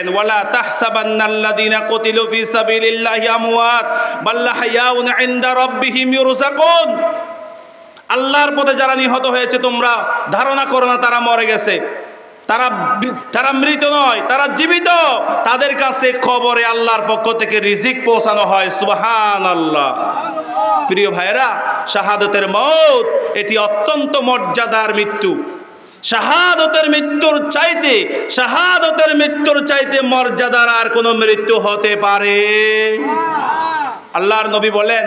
দেখেন, ওয়ালা তাহসাবান্নাল্লাযীনা কুতিলু ফি সাবিলিল্লাহি আমওয়াত বাল আহইয়াউন ইনদা রাব্বিহিম ইরযাকুন। আল্লাহর পথে যারা নিহত হয়েছে তোমরা ধারণা করো না তারা মরে গেছে, তারা মৃত নয়, তারা জীবিত। তাদের কাছে খবরে আল্লাহর পক্ষ থেকে রিজিক পৌঁছানো হয়। সুবহানাল্লাহ। প্রিয় ভাইরা, শাহাদাতের মওত এটি অত্যন্ত মর্যাদার মৃত্যু। শাহাদাতের মৃত্যুর চাইতে মর্যাদার আর কোনো মৃত্যু হতে পারে? আল্লাহর নবী বলেন,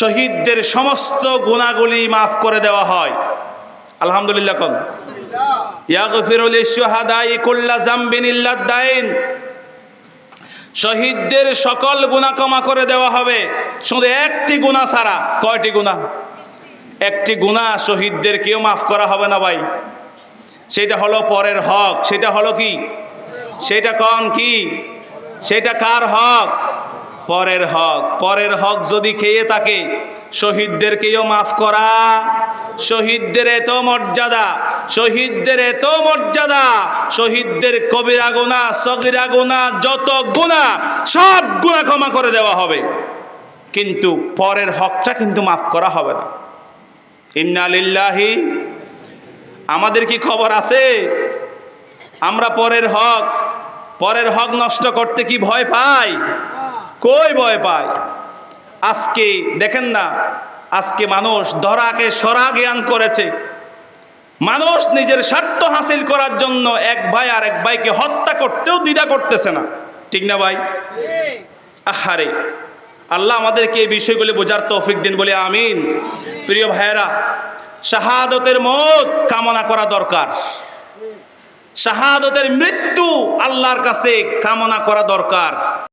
শহীদদের সমস্ত গুনাহগুলি মাফ করে দেওয়া হয়। আলহামদুলিল্লাহ। কোন ইয়াগফিরু লিশ-শুহাদাই কুল্লা যামবিন ইল্লা দাইন। শহীদদের সকল গুনাহ ক্ষমা করে দেওয়া হবে, শুধু একটি গুনাহ ছাড়া। কয়টি গুনাহ? একটি গুনাহ শহীদদের কেউ মাফ করা হবে না ভাই। সেটা হলো পরের হক। সেটা হলো কি? সেটা কোন কি? সেটা কার হক? পরের হক। পরের হক যদি খেয়ে থাকে, শহীদদেরকেও মাফ করা। শহীদদের এত মর্যাদা, শহীদদের কবিরা গুনাহ, সগীরা গুনাহ, যত গুনাহ সব গুনাহ ক্ষমা করে দেওয়া হবে, কিন্তু পরের হকটা কিন্তু মাফ করা হবে না। ইন্না লিল্লাহি। আমাদের কি খবর আছে? আমরা পরের হক নষ্ট করতে কি ভয় পাই? কই ভয় পাই? আজকে দেখেন না, আজকে মানুষ ধরাকে সরা জ্ঞান করেছে। মানুষ নিজের স্বার্থ হাসিল করার জন্য এক ভাই আর এক ভাইকে হত্যা করতেও দ্বিধা করতেছে না। ঠিক না ভাই? আহারে, আল্লাহ আমাদেরকে এই বিষয়গুলি বোঝার তৌফিক দিন বলে আমিন। প্রিয় ভাইয়েরা, শাহাদাতের মওত কামনা করা দরকার। শাহাদাতের মৃত্যু আল্লাহর কাছে কামনা করা দরকার।